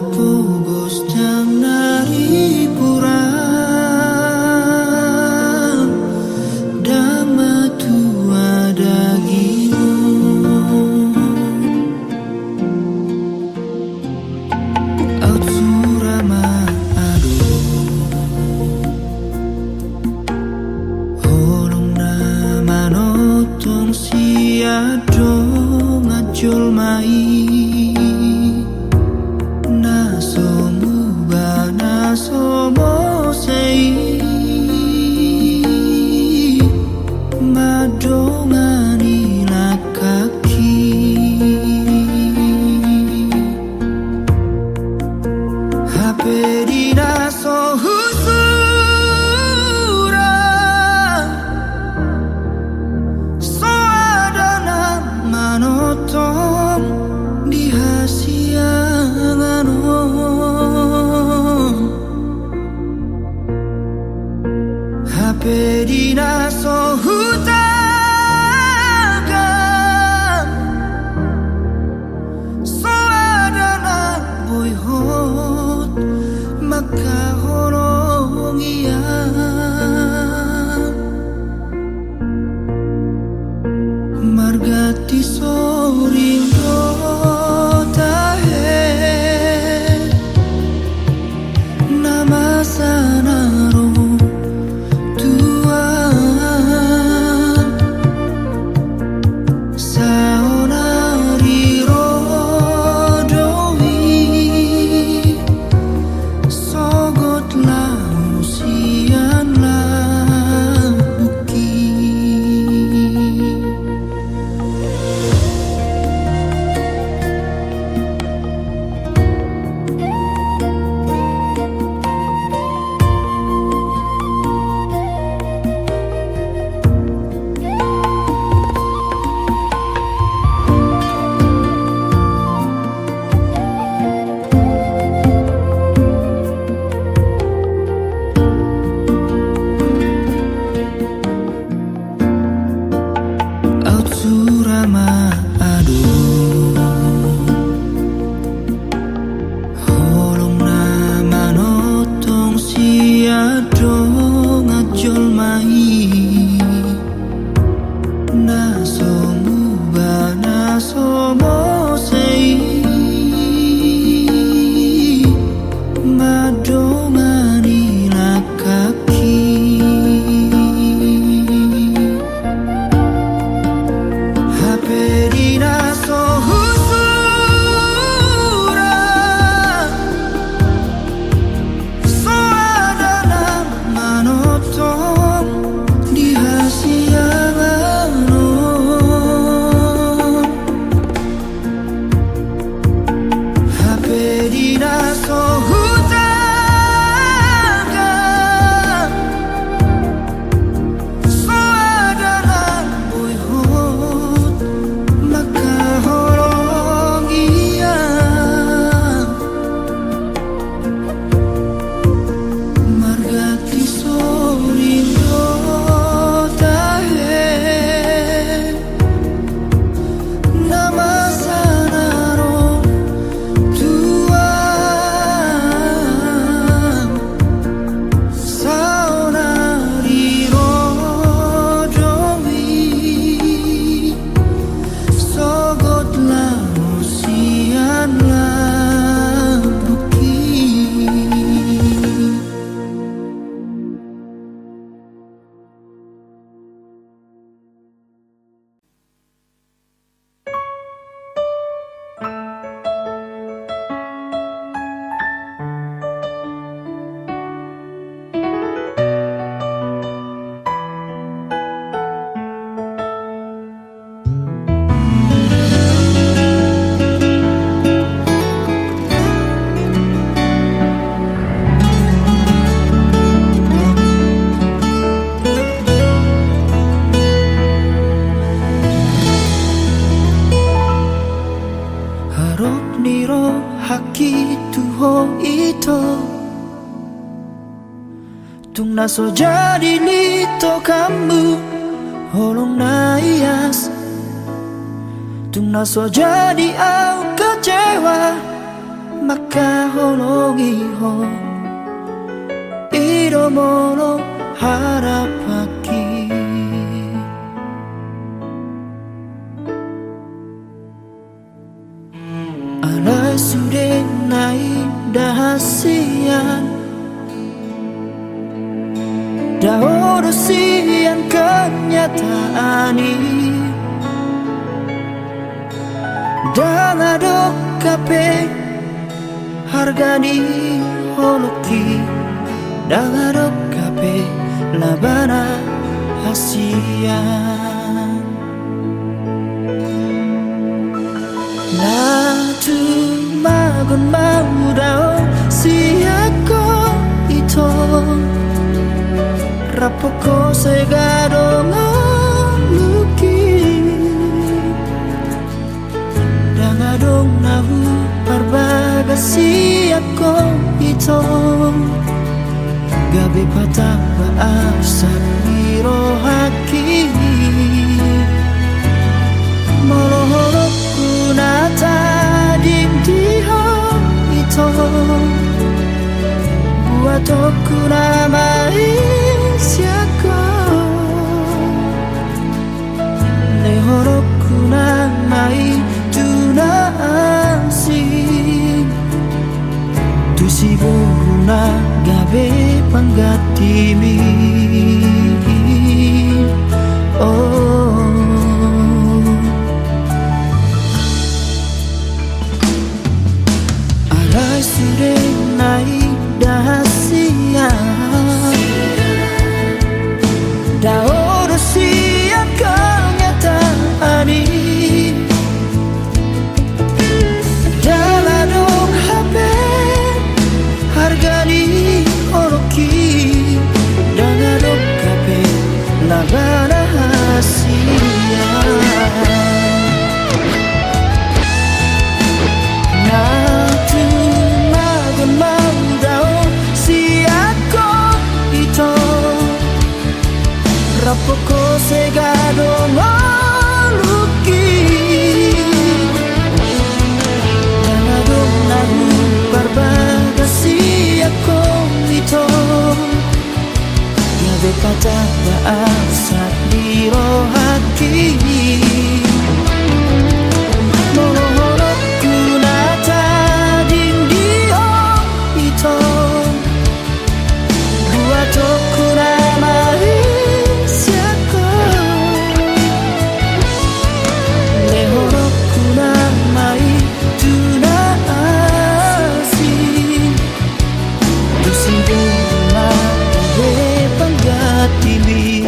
pugos jang nari puram dama tua dagimu out surama aduh holong na manotong siado ngajol mai somo sei madongani lakaki hape dina sohusura so adana manotong di hasiangan Pedina sohutagan so adana boyhot makahorong iyan margati sorindo tahe nama sanaro Tung naso jadi lito kamu holong naias Tung naso jadi au kecewa makahulungi ho iromono harapaki alai sude nai dahasian daurusian kenyataan ini Dangadok kape hargani holoki Dangadok kape labana hasian Natu magon maudao siako ito Rapoko segado ngaluki Dangadong nahu parbagasi ako ito Gabi patang baasat biro haki Molohorok kunata dimdiho ito Buatoko namai siako Lehorok kunamai asing tu si buruna gabe panggatimi oh alai sude nai dahasia daurusia kenyataan ini Labana hasian Natu magon maudao siako ito Rapoko segado maluki Dangadong nahu barbagasi ako ito Gabe kata baasat biro hati Molohorok kunata dindio ito Buatoko namai siako Lehorok kunamai tunasi Tusiduna panggatibi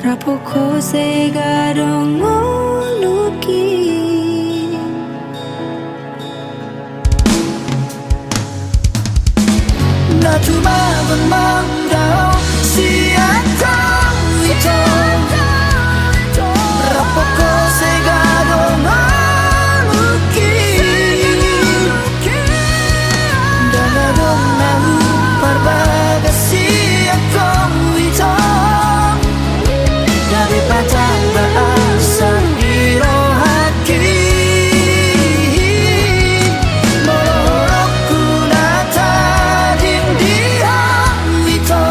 Rapoko segado ngoluki Natu magon maudao siako ito Rapoko segado ngoluki Dangadong nahu parbagasi ako ito Gabi patang baasat biro haki Molohorok kunata dindia ito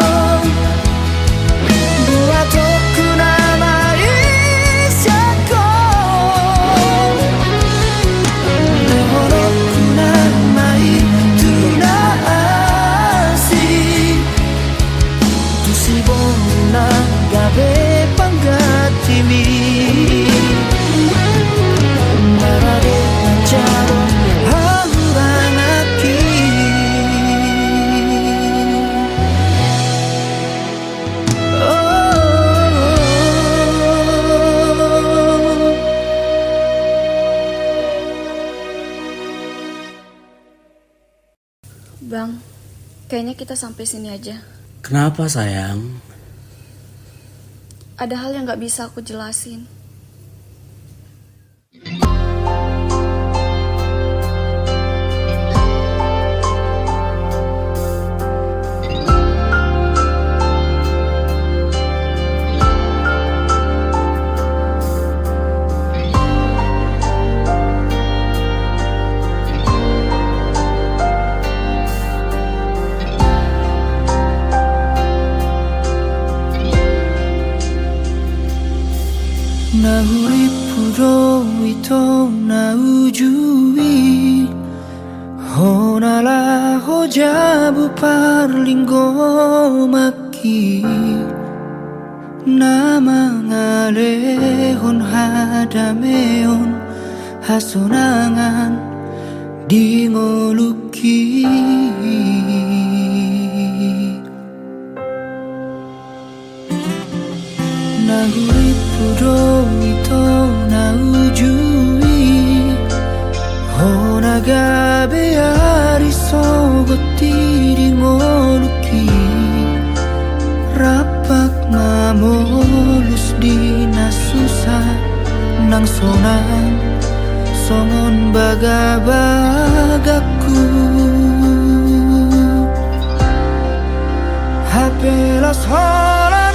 kita sampai sini aja. Kenapa sayang? Ada hal yang gak bisa aku jelasin. Na urip puro ito na ujui Honala hojabu parlinggo maki Na mangalehon hadameon hasonangan di ngoluki Na urip puro ito na ujui Hona gabe ari sogoti di ngoluki Rapak mamolus di nasusa Nang sonang songon baga-bagaku Hapelas hola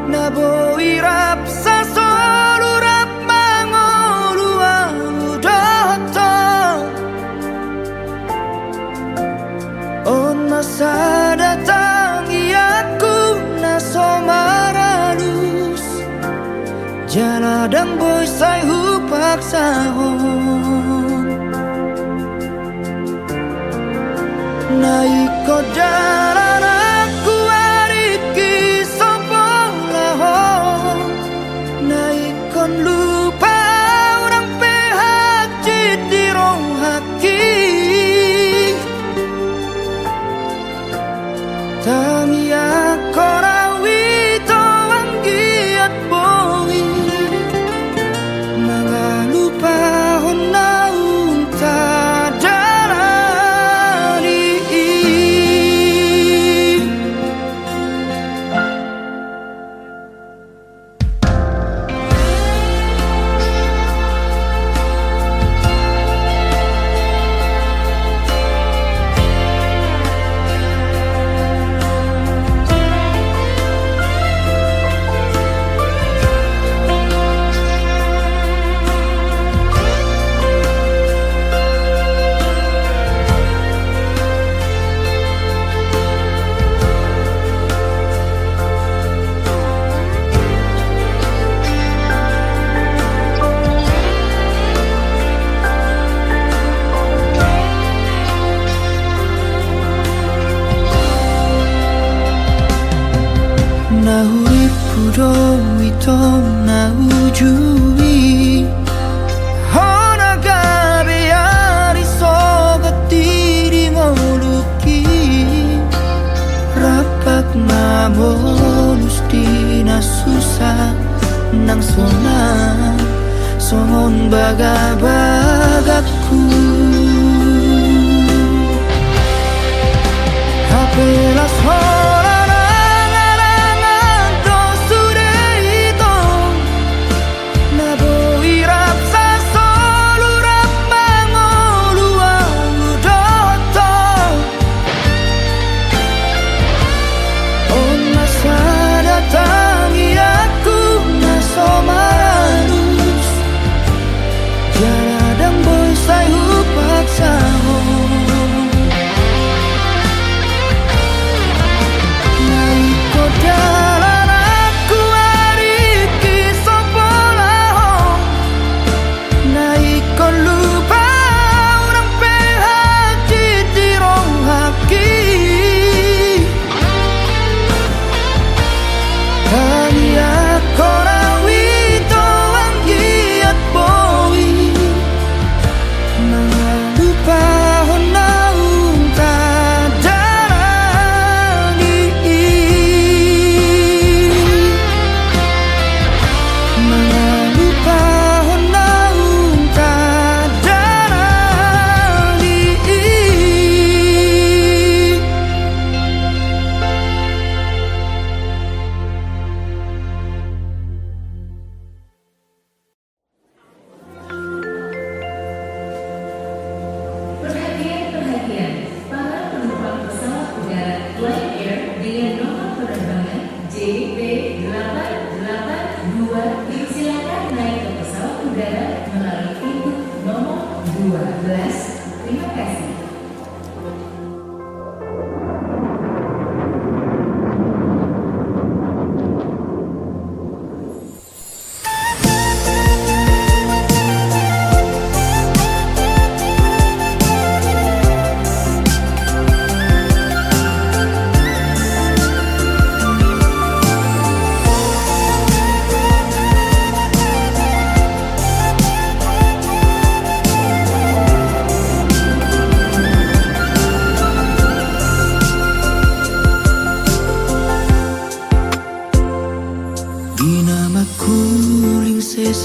Naboirap sa solurap mangoluang udato On masa datang iaku na somaralus Jaladang boy say hupak sahon Na ikot jalan aku lupa orang pihak jidirong haki Tangi ako rawito ang giat boi Mga lupahon na unta darani Na urip puro ito na ujui Hona gabe ari sogati di ngoluki Rapak mamolus di nasusa Nang sonang songon baga-bagaku Hapelas hola Jaladang boy say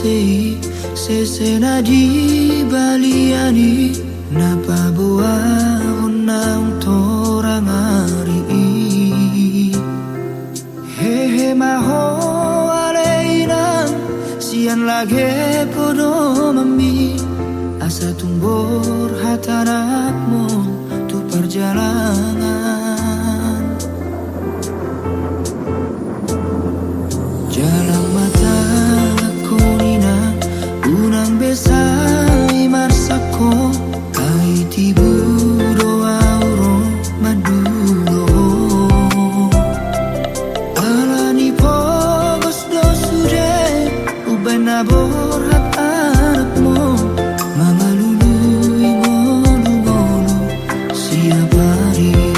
sei sesena di baliani napa boa unang torang ari hehe maho aleinang sian lage podo mami asa tumbor hatanakmu tu perjalanan jalan mata aku nina unang besai marsako kai tibu doa urong madulo alani pogos do sude uben nabor hat anakmu mangalului ngolu-ngolu siapa hari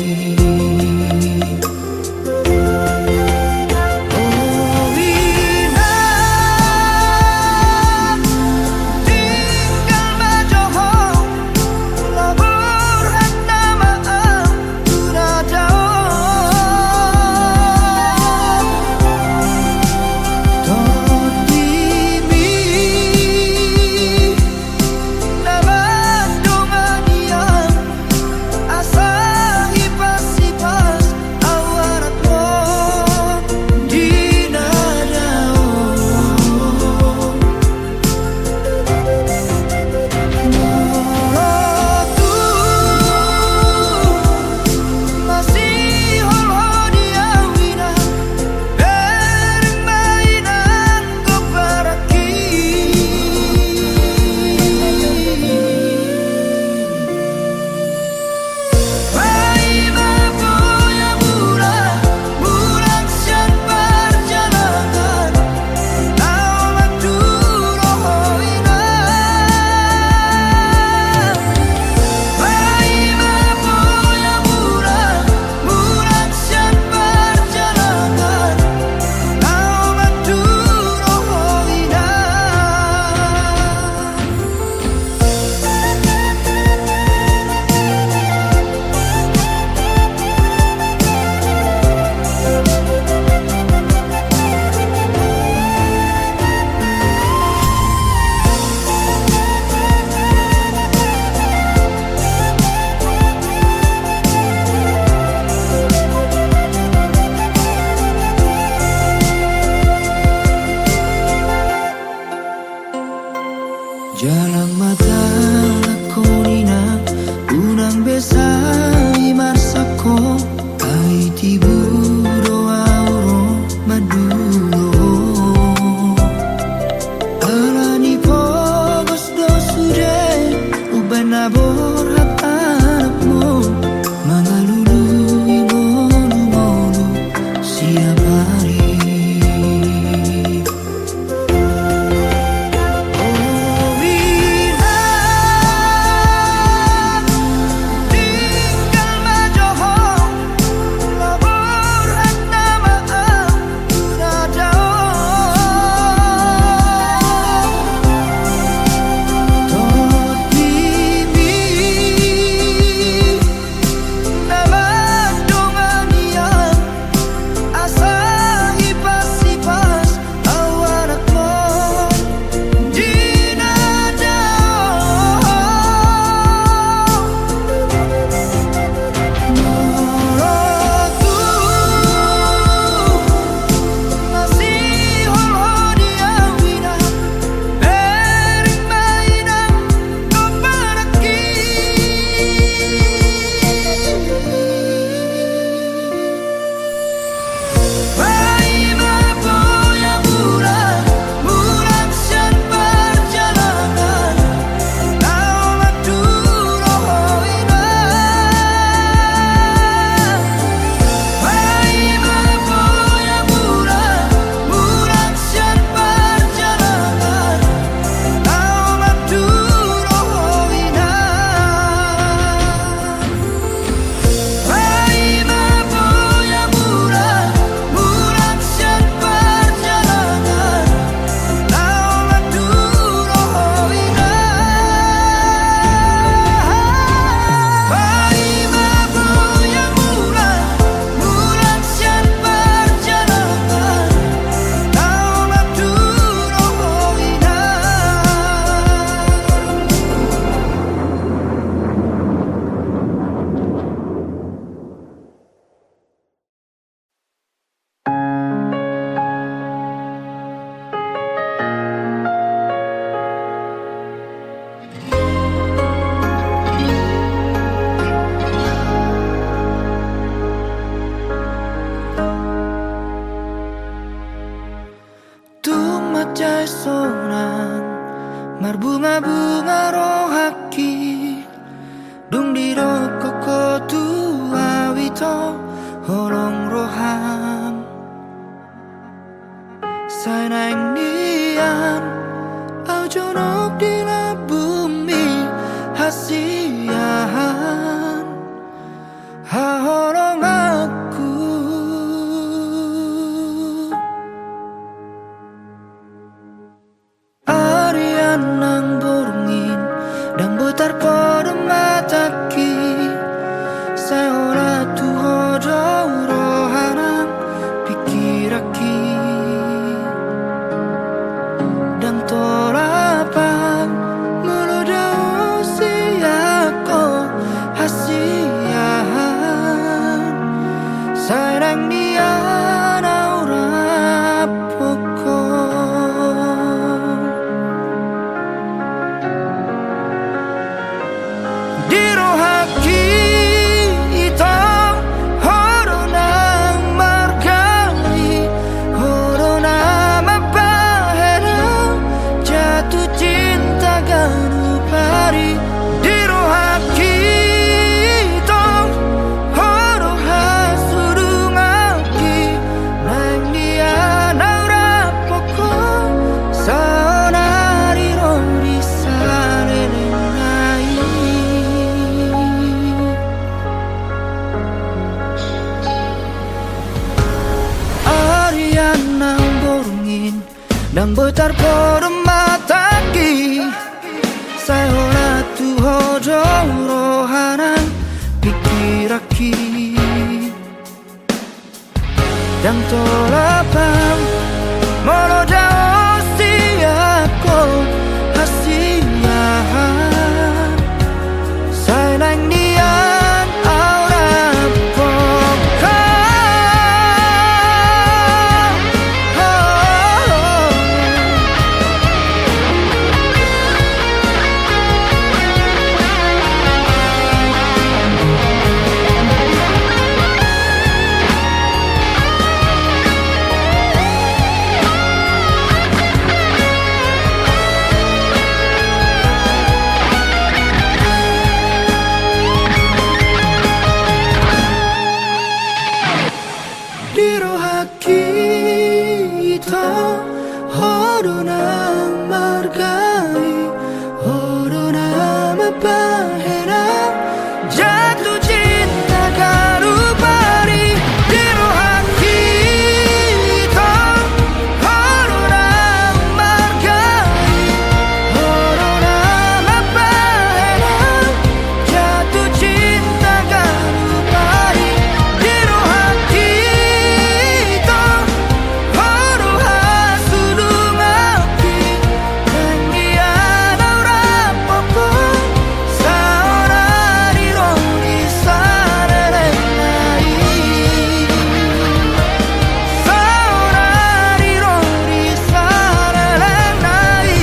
bunga-bunga rohaki dung diro koko tua wito holong roham sayang nian au jonok di la bumi hasiahan ha holong aku Arian nang borngin dan butar pada mataki saya ora tu hodo rohanang pikiraki dan tolapang meloda usiaku hasiahan sayang nian aura pokok dirohaki ito horonang margali horona mapahera jatuh cinta ganupari dirohaki ito horoha surungaki nang dia naura poko saonari rori sarenai Arian nang borngin nang betar pada mataki saya ora tu hodo rohanang pikiraki dan tolapang meloda usiaku hasiahan sayang nian aura pokok dirohaki ito horonang margai horona mapahera jatuh cinta karupari dirohaki ito horonang margai horona mapahera jatuh cinta karupari dirohaki ito horoha sudungaki nang dia naura poko saonari rori sarenai saonari rori sarenai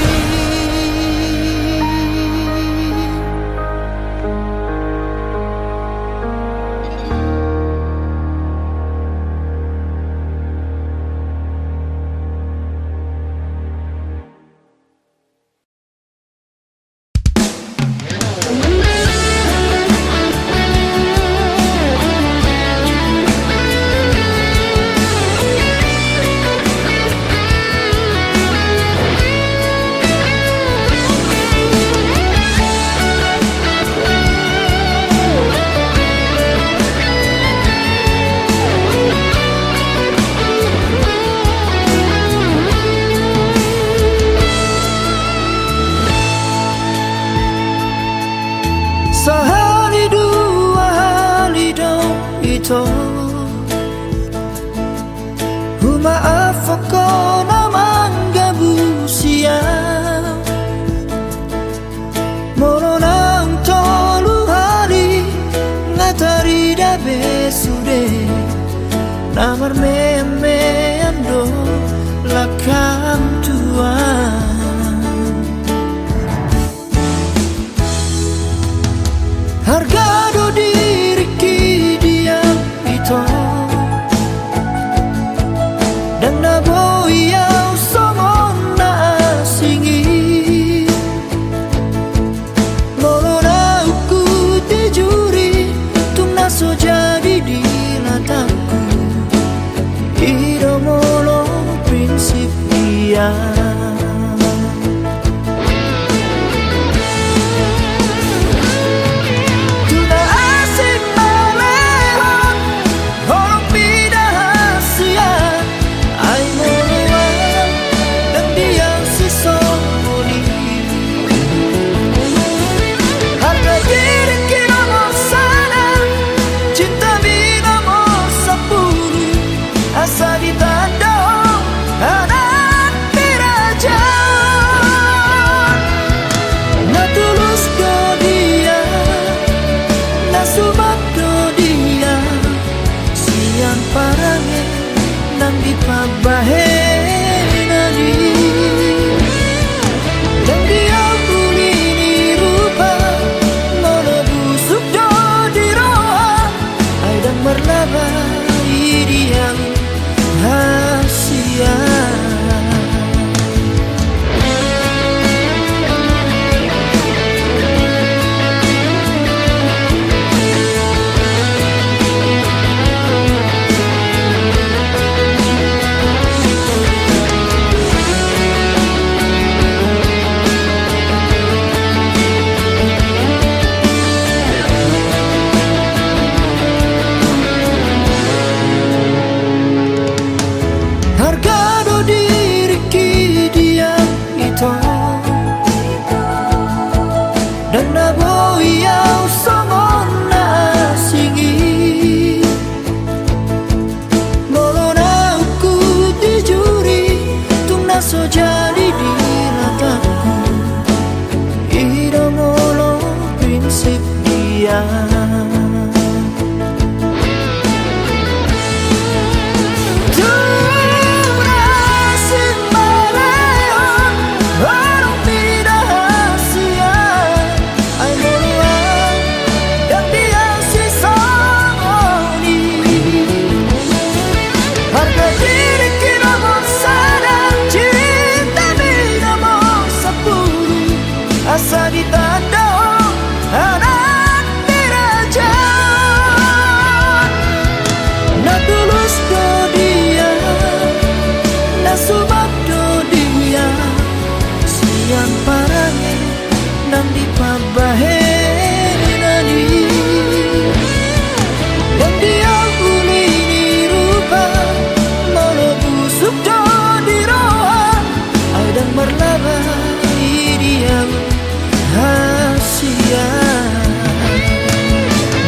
sehari dua hari dong itu maaf aku namang gabusia moro nang tolu hari ngatari dabe sude namar meme ando lakang tuan harga do diri dia itu dan nabo yang somon na singi sian parange nang di pabahe nani dan dia buli ni rupa mono busuk do di roha ai dan merlaba iriang hasia. Dan nabo iau somon na singi molona uku dijuri tung na so jadi di lataku ida molo prinsip dia. Asa ditanda anak diraja na tulus do dia na subak do dia sian parange nang di pabahe nani dan dia buli ni rupa mono busuk do di roha ai dan merlaba iriang hasia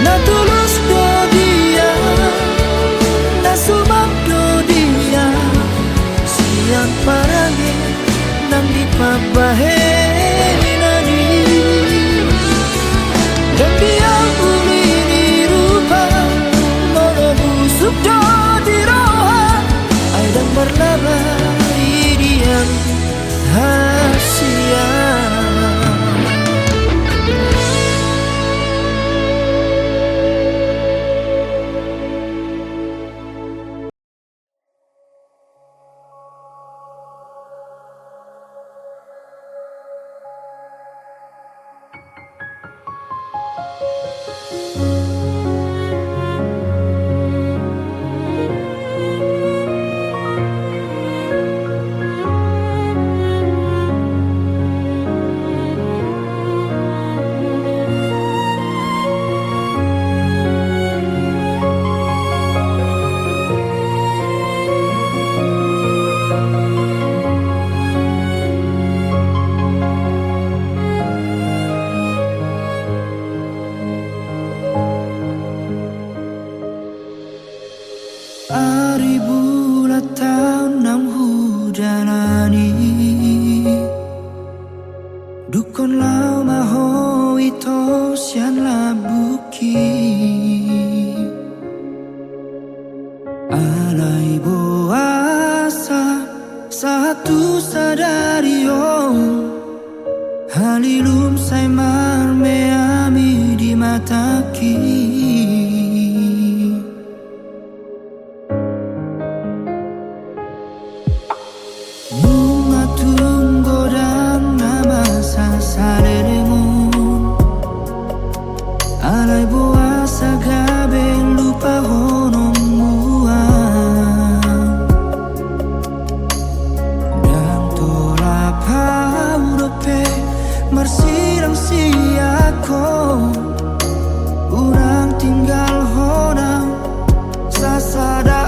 na tulus do dia na subak do dia sian parange nang di pabahe nani dan dia buli ni rupa mono busuk do di roha ai dan merlaba iriang hasia. Ari bulat tahun nam hujanani dukon lau maho ito sian labuki alai boasa satu sadario halilum sai marme ami di mataki alai boasa gabe lupa honom muang dan tola paudope marsirang siako urang tinggal honang sasada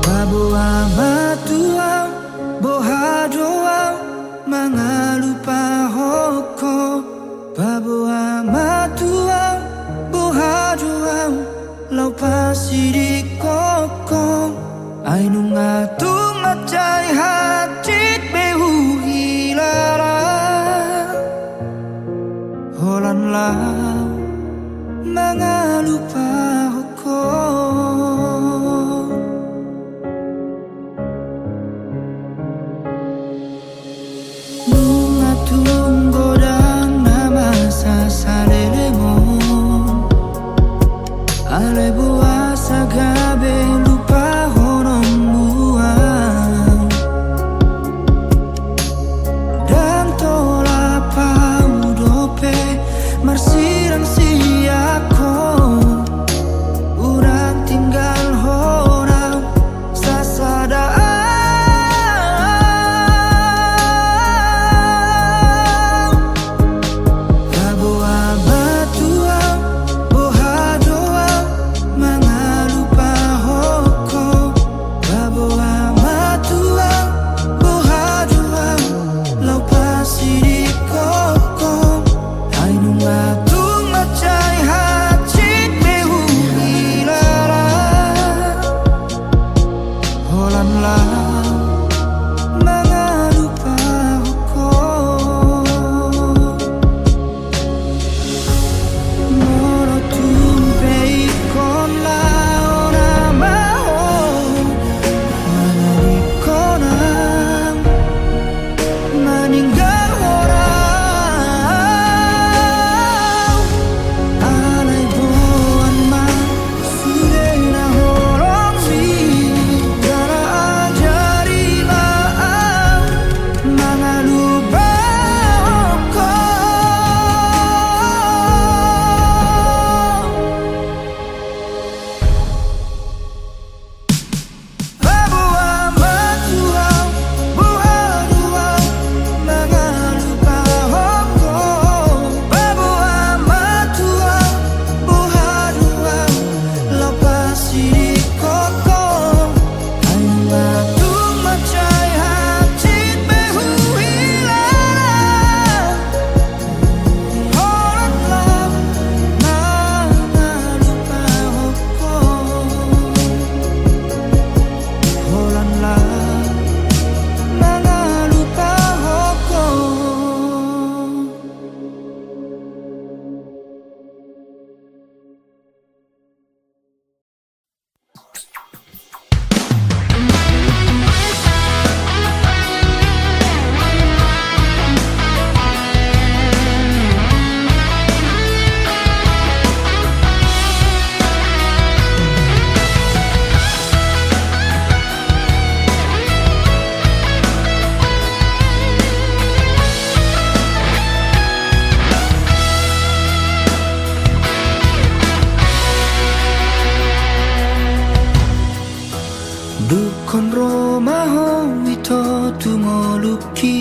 babu amatuang bohadoang mangalupa hoko babu amatuang bohadoang lau pasiri kokong ai nunga tunga cai hatit behu hilara Holanlah mga lupa ko Bunga tunggu dan nama sasalele mo Ale buasa gabe lupa honom buang Dan tola paudope marsirang siako Urang tinggal horam sasadaan Dukon Roma wito tumoluki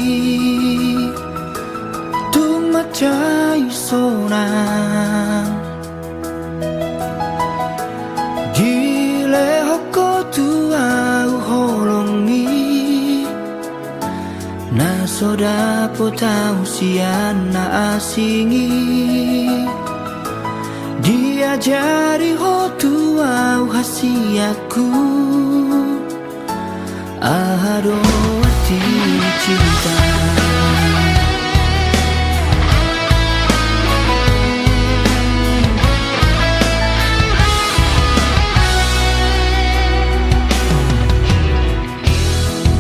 Tumacay sonang Gile hoko tuau holongi Nasoda potau siana asingi Diajari ho tuau hasiaku Ahado arti cinta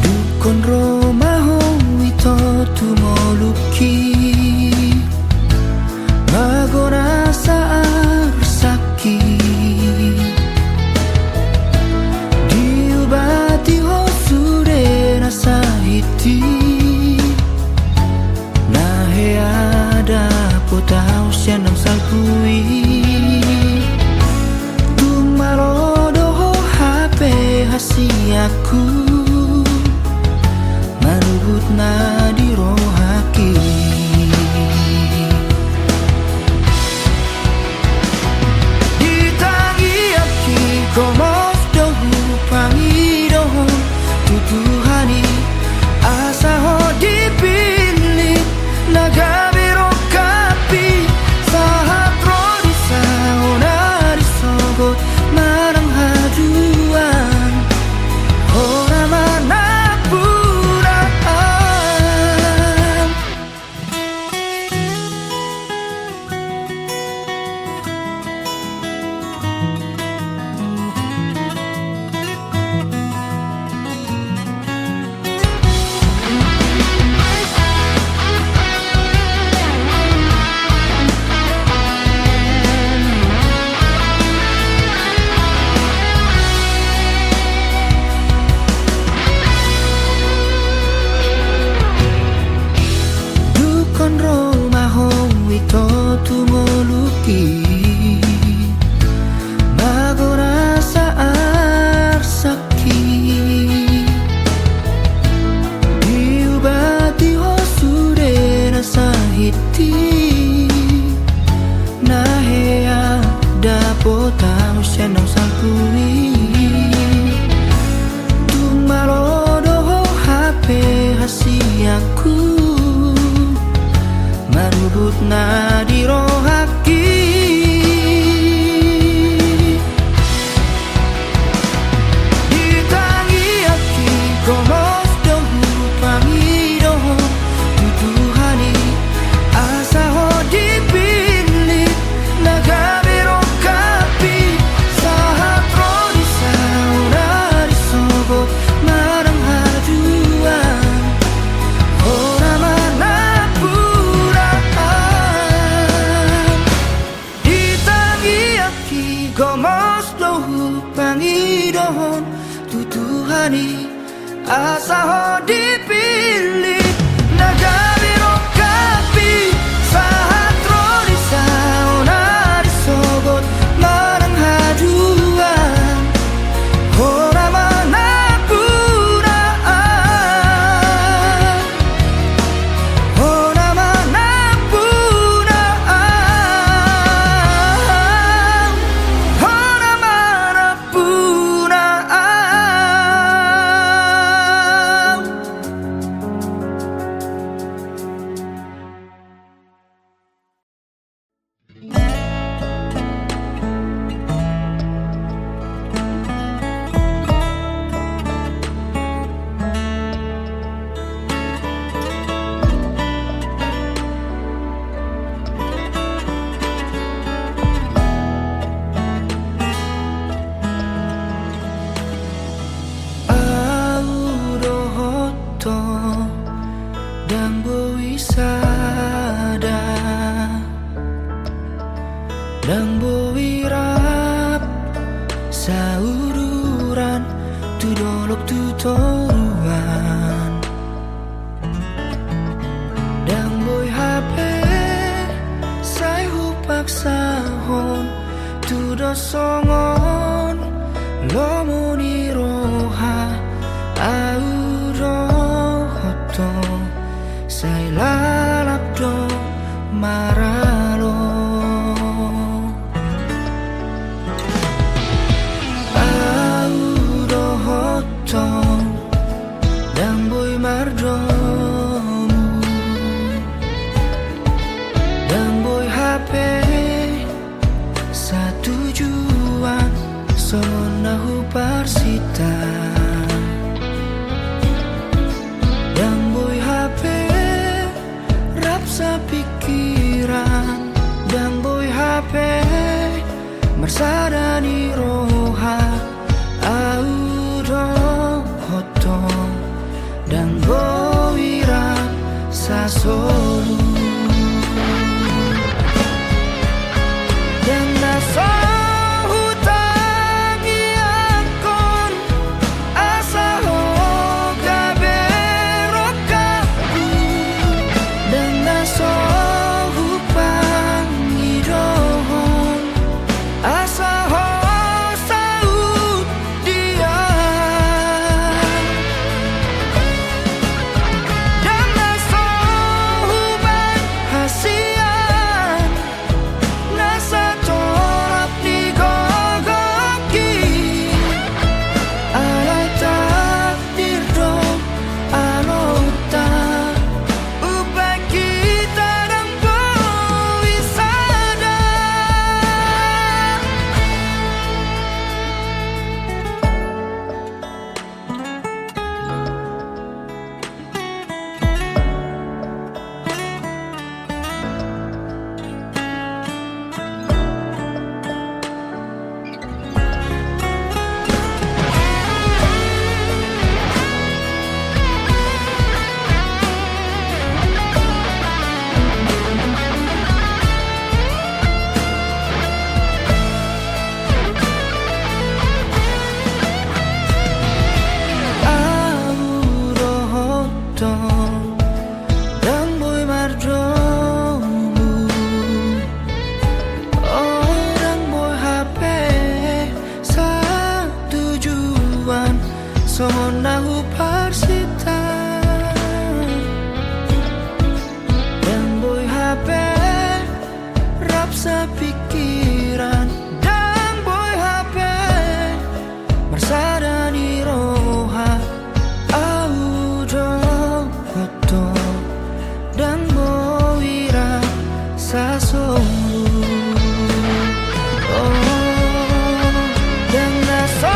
Dukon Roma wito tumoluki Magona sa arsaki Diubati ho sahiti Nahe ada potau sianang salpui Tumalodo ho hape hasiaku Manubut na di rohaki Ditangi aki komos dohu pangi dohu Tutuhani asa ho dipilih nagabiro kapi sahat rodi saona disogot marang haduan ora Masarani asa ho dipilih nagami rokapi sahatro di sauna disogot marang haduan ora manapuraan ora manapuraan ora manapuraan. Aurohoto dan wisada dan wirap saururan tudolok tutoruan dan HP sai hupak sahon tudosongon lomoni roha aurohoto sai lalap do maralo aurohoto dan boy mardomu dan boy HP satu tujuan sonahu parsita dan boy HP rapsa pikiran dan boy HP marsadani roha audo hoto dan boy rasa solu dan naso sonahu parsita dan boy HP rapsa pikiran dan boy HP marsadani roha audo foto dan boy rasa solu dan naso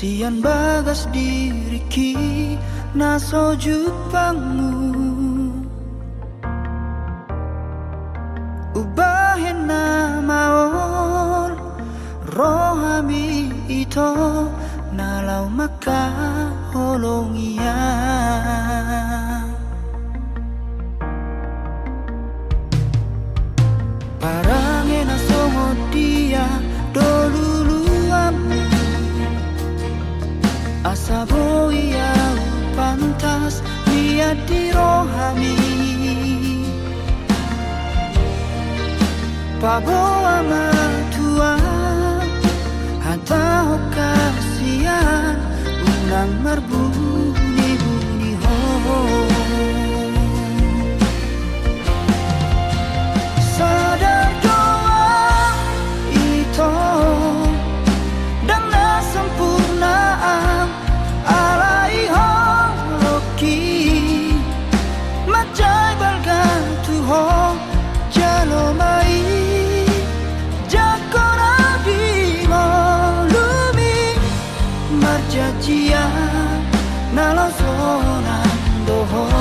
sian bagas diriki naso jupangmu ubahin namaon rohami ito nalau maka holongia parange nasongo dia doluluamu asabo ia pantas lihat di rohami paboa matua hata kasihan unang marbuni-buni ho sadar doa itu dan na sempurna alai holoki macai balgan tuho jalo mai jakora di marjajia nalasona doho